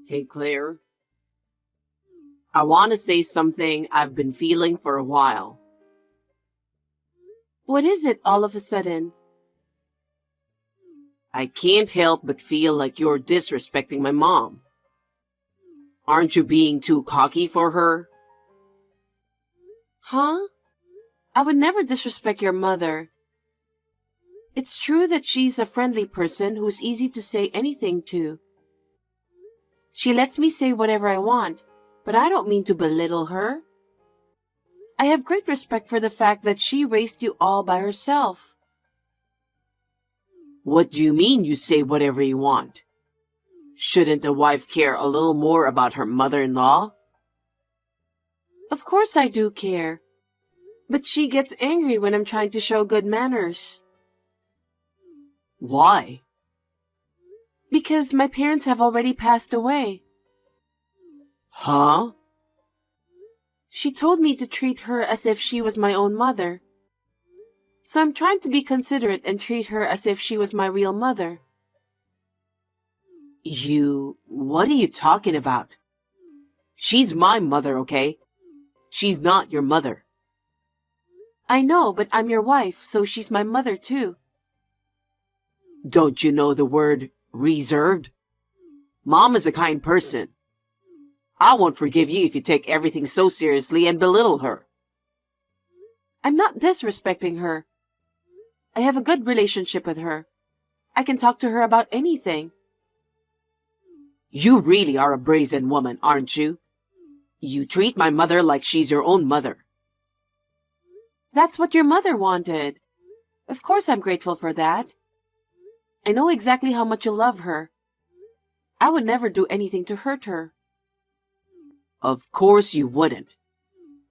Hey, Claire, I want to say something I've been feeling for a while. What is it all of a sudden? I can't help but feel like you're disrespecting my mom. Aren't you being too cocky for her? Huh? I would never disrespect your mother. It's true that she's a friendly person who's easy to say anything to. She lets me say whatever I want, but I don't mean to belittle her. I have great respect for the fact that she raised you all by herself. What do you mean you say whatever you want? Shouldn't a wife care a little more about her mother-in-law? Of course I do care, but she gets angry when I'm trying to show good manners. Why? Because my parents have already passed away. Huh? She told me to treat her as if she was my own mother. So I'm trying to be considerate and treat her as if she was my real mother. What are you talking about? She's my mother, okay? She's not your mother. I know, but I'm your wife, so she's my mother too. Don't you know the word reserved? Mom is a kind person. I won't forgive you if you take everything so seriously and belittle her. I'm not disrespecting her. I have a good relationship with her. I can talk to her about anything. You really are a brazen woman, aren't you? You treat my mother like she's your own mother. That's what your mother wanted. Of course I'm grateful for that. I know exactly how much you love her. I would never do anything to hurt her. Of course you wouldn't.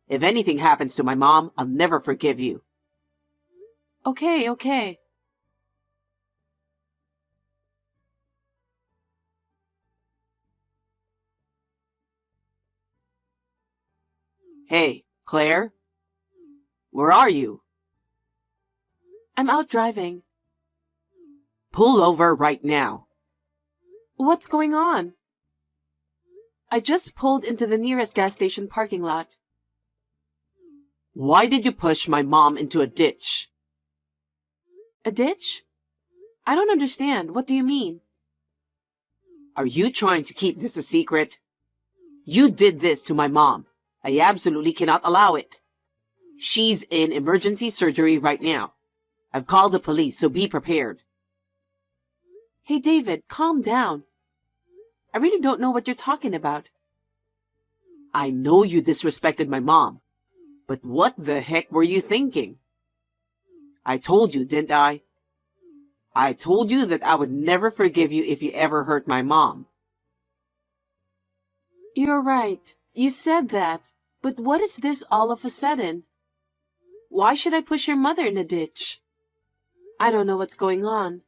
If anything happens to my mom, I'll never forgive you. Okay. Hey, Claire? Where are you? I'm out driving. Pull over right now. What's going on? I just pulled into the nearest gas station parking lot. Why did you push my mom into a ditch? A ditch? I don't understand. What do you mean? Are you trying to keep this a secret? You did this to my mom. I absolutely cannot allow it. She's in emergency surgery right now. I've called the police, so be prepared. Hey, David, calm down. I really don't know what you're talking about. I know you disrespected my mom, but what the heck were you thinking? I told you, didn't I? I told you that I would never forgive you if you ever hurt my mom. You're right. You said that. But what is this all of a sudden? Why should I push your mother in a ditch? I don't know what's going on.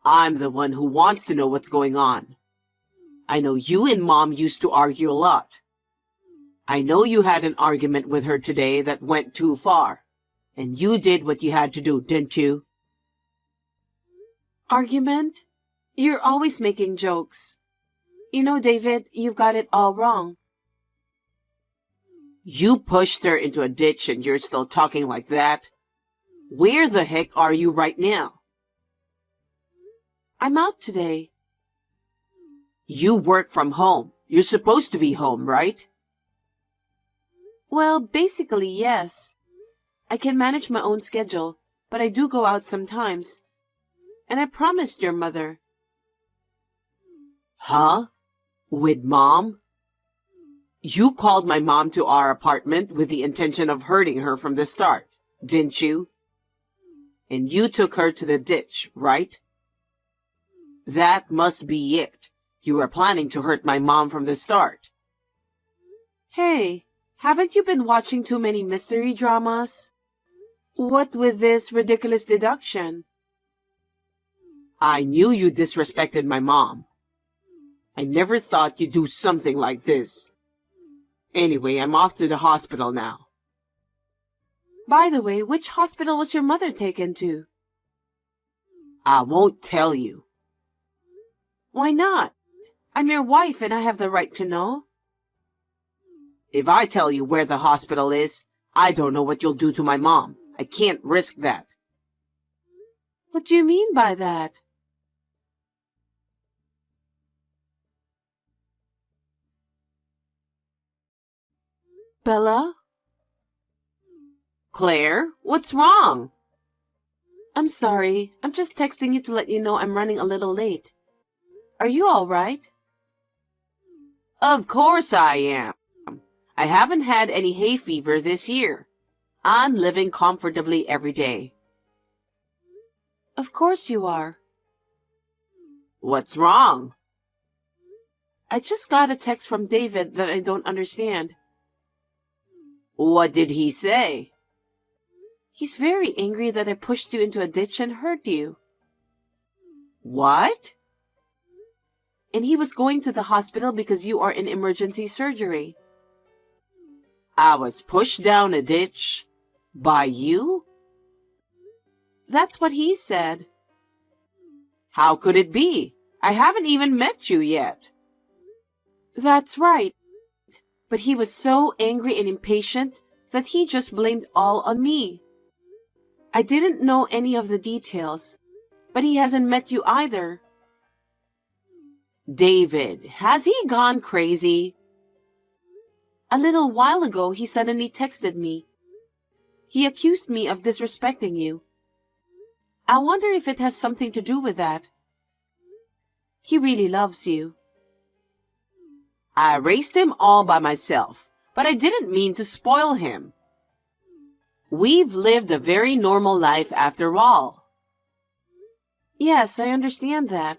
I'm the one who wants to know what's going on. I know you and Mom used to argue a lot. I know you had an argument with her today that went too far. And you did what you had to do, didn't you? Argument? You're always making jokes. You know, David, you've got it all wrong. You pushed her into a ditch and you're still talking like that? Where the heck are you right now? I'm out today. You work from home. You're supposed to be home, right? Well, basically, yes. I can manage my own schedule, but I do go out sometimes. And I promised your mother. Huh? With Mom? You called my mom to our apartment with the intention of hurting her from the start, didn't you? And you took her to the ditch, right? That must be it. You were planning to hurt my mom from the start. Hey, haven't you been watching too many mystery dramas? What with this ridiculous deduction? I knew you disrespected my mom. I never thought you'd do something like this. Anyway, I'm off to the hospital now. By the way, which hospital was your mother taken to? I won't tell you. Why not? I'm your wife and I have the right to know. If I tell you where the hospital is, I don't know what you'll do to my mom. I can't risk that. What do you mean by that? Bella? Claire, what's wrong? I'm sorry. I'm just texting you to let you know I'm running a little late. Are you all right? Of course I am. I haven't had any hay fever this year. I'm living comfortably every day. Of course you are. What's wrong? I just got a text from David that I don't understand. What did he say? He's very angry that I pushed you into a ditch and hurt you. What? And he was going to the hospital because you are in emergency surgery. I was pushed down a ditch by you? That's what he said. How could it be? I haven't even met you yet. That's right. But he was so angry and impatient that he just blamed all on me. I didn't know any of the details, but he hasn't met you either. David, has he gone crazy? A little while ago, he suddenly texted me. He accused me of disrespecting you. I wonder if it has something to do with that. He really loves you. I raised him all by myself, but I didn't mean to spoil him. We've lived a very normal life after all. Yes, I understand that.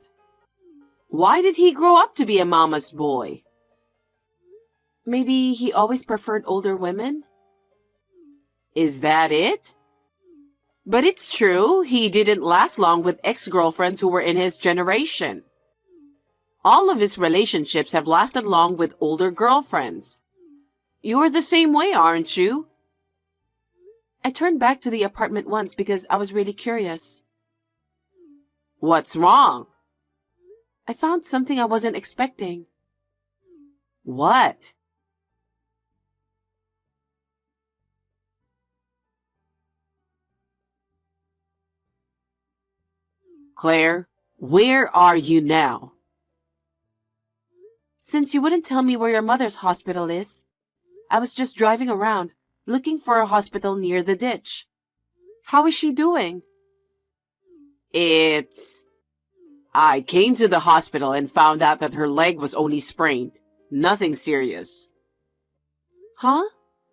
Why did he grow up to be a mama's boy? Maybe he always preferred older women? Is that it? But it's true, he didn't last long with ex-girlfriends who were in his generation. All of his relationships have lasted long with older girlfriends. You're the same way, aren't you? I turned back to the apartment once because I was really curious. What's wrong? I found something I wasn't expecting. What? Claire, where are you now? Since you wouldn't tell me where your mother's hospital is, I was just driving around, looking for a hospital near the ditch. How is she doing? I came to the hospital and found out that her leg was only sprained. Nothing serious. Huh?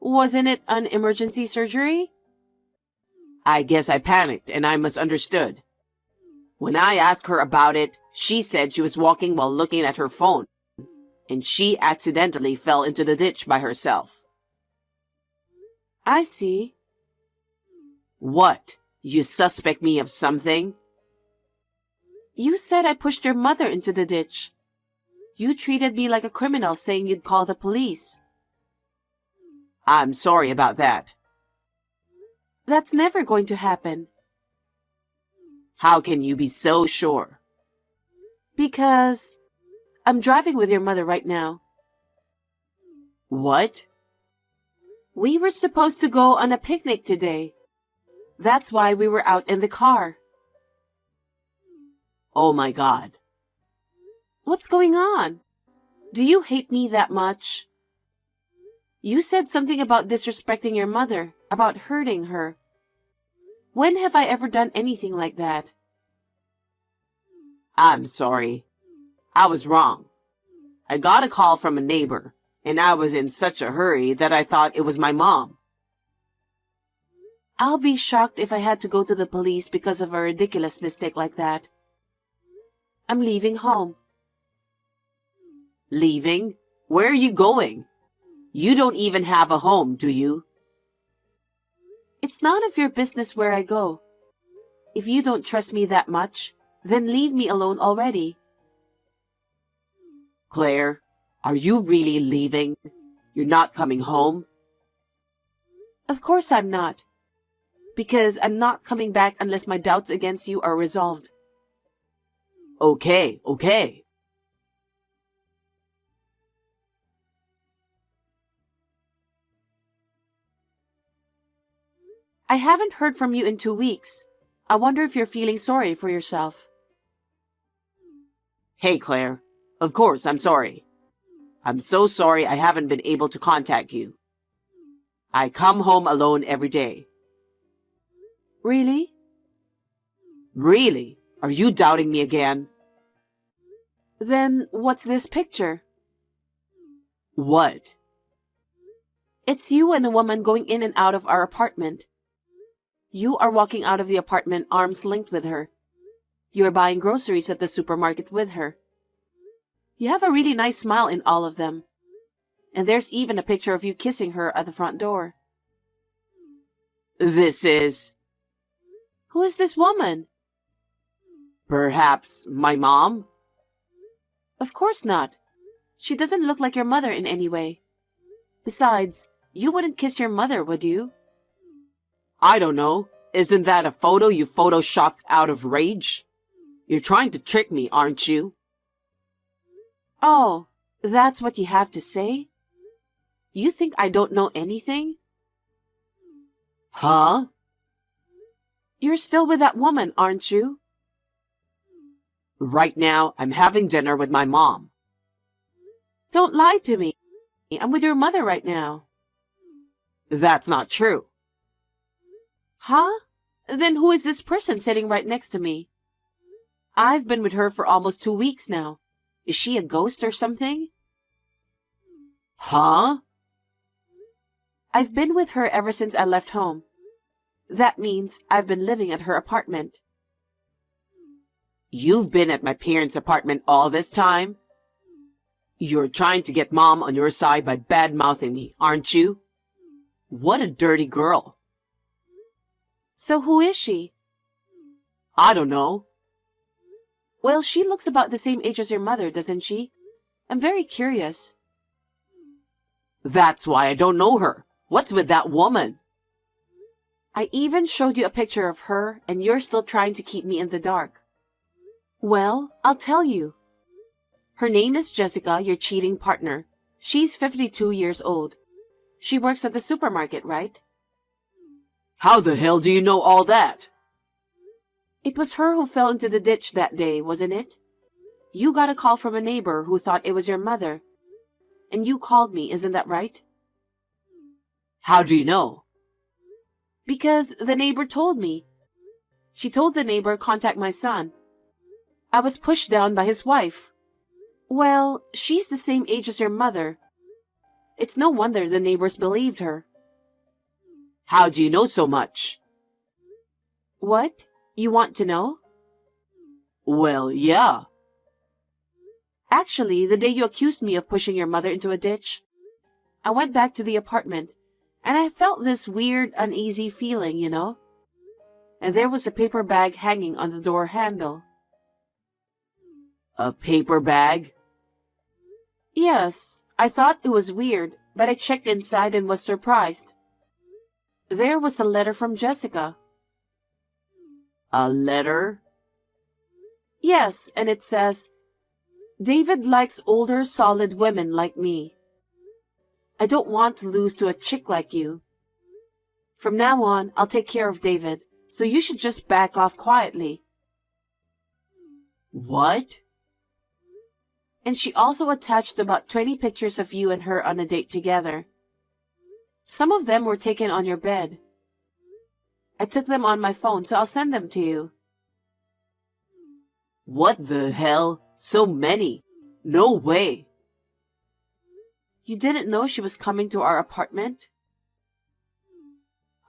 Wasn't it an emergency surgery? I guess I panicked and I misunderstood. When I asked her about it, she said she was walking while looking at her phone, and she accidentally fell into the ditch by herself. I see. What? You suspect me of something? You said I pushed your mother into the ditch. You treated me like a criminal, saying you'd call the police. I'm sorry about that. That's never going to happen. How can you be so sure? Because I'm driving with your mother right now. What? We were supposed to go on a picnic today. That's why we were out in the car. Oh my God. What's going on? Do you hate me that much? You said something about disrespecting your mother, about hurting her. When have I ever done anything like that? I'm sorry. I was wrong. I got a call from a neighbor, and I was in such a hurry that I thought it was my mom. I'll be shocked if I had to go to the police because of a ridiculous mistake like that. I'm leaving home. Leaving? Where are you going? You don't even have a home, do you? It's none of your business where I go. If you don't trust me that much, then leave me alone already. Claire, are you really leaving? You're not coming home? Of course I'm not. Because I'm not coming back unless my doubts against you are resolved. Okay. I haven't heard from you in 2 weeks. I wonder if you're feeling sorry for yourself. Hey, Claire. Of course, I'm sorry. I'm so sorry I haven't been able to contact you. I come home alone every day. Really? Really? Are you doubting me again? Then what's this picture? What? It's you and a woman going in and out of our apartment. You are walking out of the apartment arms linked with her. You're buying groceries at the supermarket with her. You have a really nice smile in all of them. And there's even a picture of you kissing her at the front door. This is... Who is this woman? Perhaps my mom? Of course not. She doesn't look like your mother in any way. Besides, you wouldn't kiss your mother, would you? I don't know. Isn't that a photo you photoshopped out of rage? You're trying to trick me, aren't you? Oh, that's what you have to say? You think I don't know anything? Huh? You're still with that woman, aren't you? Right now, I'm having dinner with my mom. Don't lie to me. I'm with your mother right now. That's not true. Huh? Then who is this person sitting right next to me? I've been with her for almost 2 weeks now. Is she a ghost or something? Huh? I've been with her ever since I left home. That means I've been living at her apartment. You've been at my parents' apartment all this time? You're trying to get Mom on your side by bad-mouthing me, aren't you? What a dirty girl. So who is she? I don't know. Well, she looks about the same age as your mother, doesn't she? I'm very curious. That's why I don't know her. What's with that woman? I even showed you a picture of her, and you're still trying to keep me in the dark. Well, I'll tell you. Her name is Jessica, your cheating partner. She's 52 years old. She works at the supermarket, right? How the hell do you know all that? It was her who fell into the ditch that day, wasn't it? You got a call from a neighbor who thought it was your mother. And you called me, isn't that right? How do you know? Because the neighbor told me. She told the neighbor contact my son. I was pushed down by his wife. Well, she's the same age as your mother. It's no wonder the neighbors believed her. How do you know so much? What? You want to know? Well, yeah. Actually, the day you accused me of pushing your mother into a ditch, I went back to the apartment, and I felt this weird, uneasy feeling, you know? And there was a paper bag hanging on the door handle. A paper bag? Yes, I thought it was weird, but I checked inside and was surprised. There was a letter from Jessica. A letter? Yes, and it says, David likes older, solid women like me. I don't want to lose to a chick like you. From now on, I'll take care of David, so you should just back off quietly. What? And she also attached about 20 pictures of you and her on a date together. Some of them were taken on your bed. I took them on my phone, so I'll send them to you. What the hell? So many? No way. You didn't know she was coming to our apartment?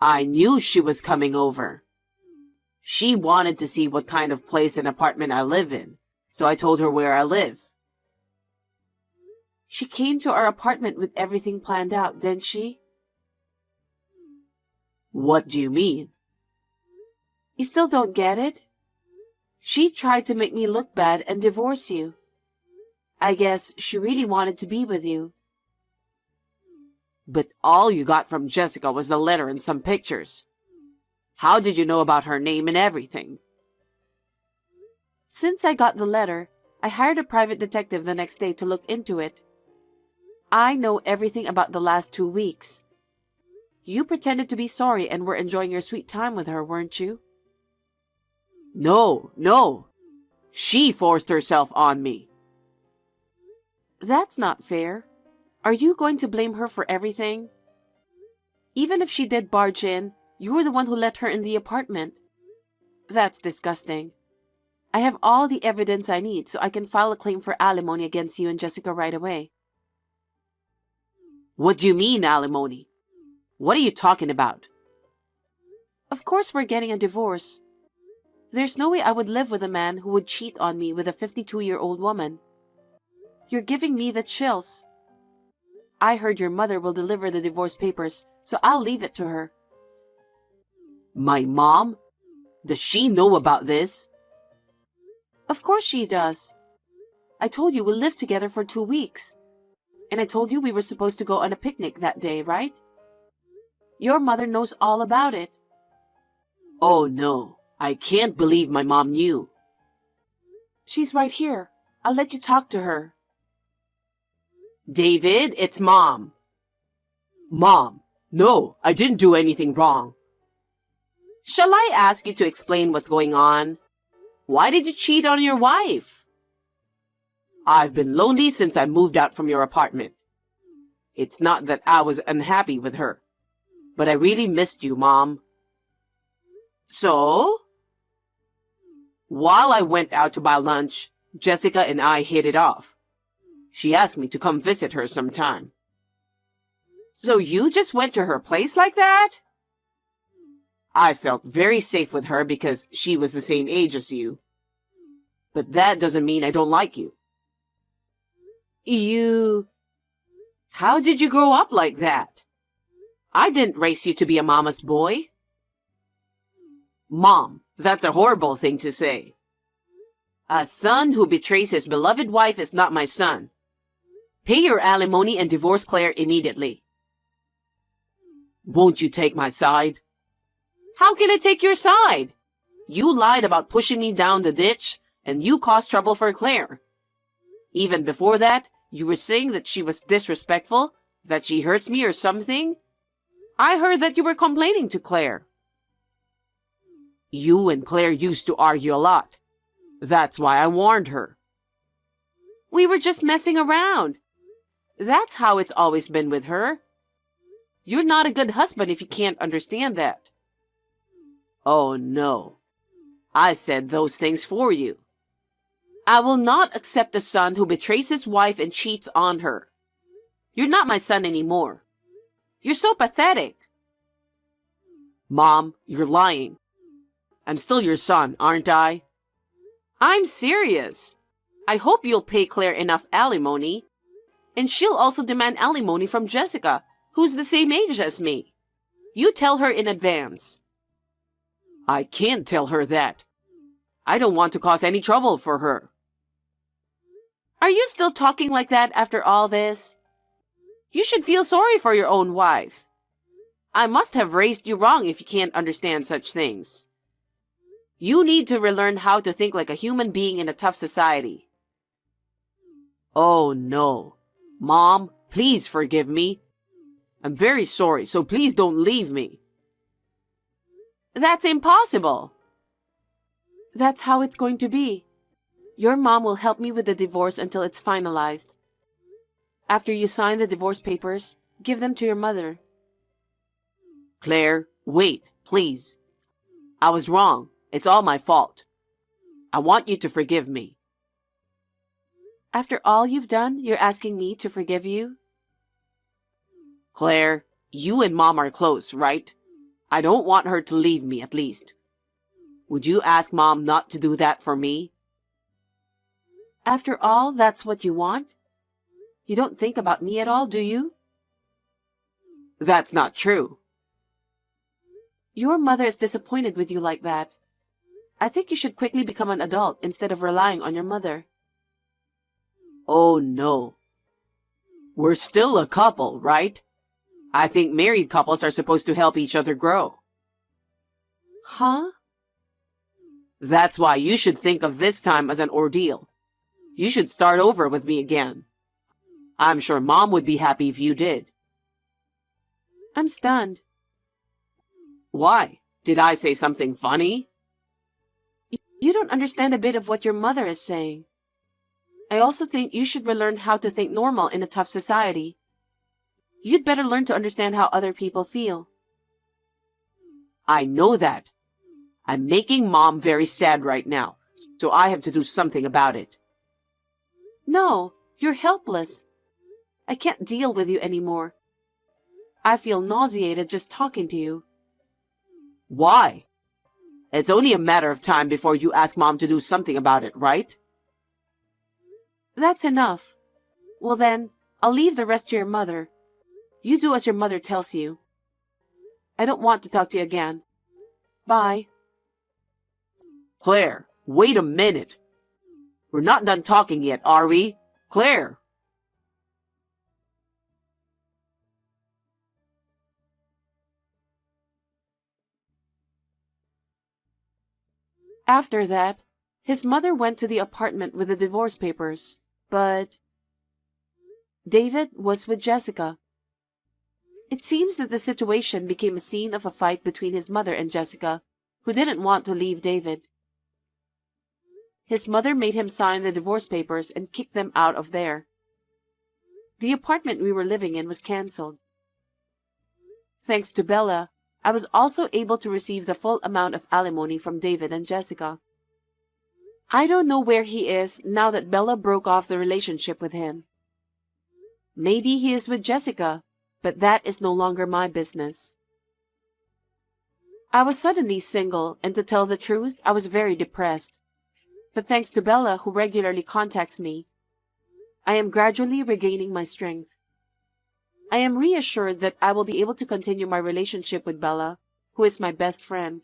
I knew she was coming over. She wanted to see what kind of place and apartment I live in, so I told her where I live. She came to our apartment with everything planned out, didn't she? What do you mean? You still don't get it? She tried to make me look bad and divorce you. I guess she really wanted to be with you. But all you got from Jessica was the letter and some pictures. How did you know about her name and everything? Since I got the letter, I hired a private detective the next day to look into it. I know everything about the last 2 weeks. You pretended to be sorry and were enjoying your sweet time with her, weren't you? No, no. She forced herself on me. That's not fair. Are you going to blame her for everything? Even if she did barge in, you were the one who let her in the apartment. That's disgusting. I have all the evidence I need so I can file a claim for alimony against you and Jessica right away. What do you mean, alimony? What are you talking about? Of course we're getting a divorce. There's no way I would live with a man who would cheat on me with a 52-year-old woman. You're giving me the chills. I heard your mother will deliver the divorce papers, so I'll leave it to her. My mom? Does she know about this? Of course she does. I told you we'll live together for 2 weeks. And I told you we were supposed to go on a picnic that day, right? Your mother knows all about it. Oh no, I can't believe my mom knew. She's right here. I'll let you talk to her. David, it's Mom. Mom, no, I didn't do anything wrong. Shall I ask you to explain what's going on? Why did you cheat on your wife? I've been lonely since I moved out from your apartment. It's not that I was unhappy with her, but I really missed you, Mom. So? While I went out to buy lunch, Jessica and I hit it off. She asked me to come visit her sometime. So you just went to her place like that? I felt very safe with her because she was the same age as you. But that doesn't mean I don't like you. How did you grow up like that? I didn't raise you to be a mama's boy. Mom, that's a horrible thing to say. A son who betrays his beloved wife is not my son. Pay your alimony and divorce Claire immediately. Won't you take my side? How can I take your side? You lied about pushing me down the ditch, and you caused trouble for Claire. Even before that, you were saying that she was disrespectful, that she hurts me or something. I heard that you were complaining to Claire. You and Claire used to argue a lot. That's why I warned her. We were just messing around. That's how it's always been with her. You're not a good husband if you can't understand that. Oh no. I said those things for you. I will not accept a son who betrays his wife and cheats on her. You're not my son anymore. You're so pathetic. Mom, you're lying. I'm still your son, aren't I? I'm serious. I hope you'll pay Claire enough alimony. And she'll also demand alimony from Jessica, who's the same age as me. You tell her in advance. I can't tell her that. I don't want to cause any trouble for her. Are you still talking like that after all this? You should feel sorry for your own wife. I must have raised you wrong if you can't understand such things. You need to relearn how to think like a human being in a tough society. Oh no. Mom, please forgive me. I'm very sorry, so please don't leave me. That's impossible. That's how it's going to be. Your mom will help me with the divorce until it's finalized. After you sign the divorce papers, give them to your mother. Claire, wait, please. I was wrong. It's all my fault. I want you to forgive me. After all you've done, you're asking me to forgive you? Claire, you and Mom are close, right? I don't want her to leave me, at least. Would you ask Mom not to do that for me? After all, that's what you want? You don't think about me at all, do you? That's not true. Your mother is disappointed with you like that. I think you should quickly become an adult instead of relying on your mother. Oh no. We're still a couple, right? I think married couples are supposed to help each other grow. Huh? That's why you should think of this time as an ordeal. You should start over with me again. I'm sure Mom would be happy if you did. I'm stunned. Why? Did I say something funny? You don't understand a bit of what your mother is saying. I also think you should relearn how to think normal in a tough society. You'd better learn to understand how other people feel. I know that. I'm making Mom very sad right now, so I have to do something about it. No, you're helpless. I can't deal with you anymore. I feel nauseated just talking to you. Why? It's only a matter of time before you ask Mom to do something about it, right? That's enough. Well then, I'll leave the rest to your mother. You do as your mother tells you. I don't want to talk to you again. Bye. Claire, wait a minute. We're not done talking yet, are we? Claire! After that, his mother went to the apartment with the divorce papers, but David was with Jessica. It seems that the situation became a scene of a fight between his mother and Jessica, who didn't want to leave David. His mother made him sign the divorce papers and kicked them out of there. The apartment we were living in was cancelled. Thanks to Bella, I was also able to receive the full amount of alimony from David and Jessica. I don't know where he is now that Bella broke off the relationship with him. Maybe he is with Jessica, but that is no longer my business. I was suddenly single, and to tell the truth, I was very depressed. But thanks to Bella, who regularly contacts me, I am gradually regaining my strength. I am reassured that I will be able to continue my relationship with Bella, who is my best friend.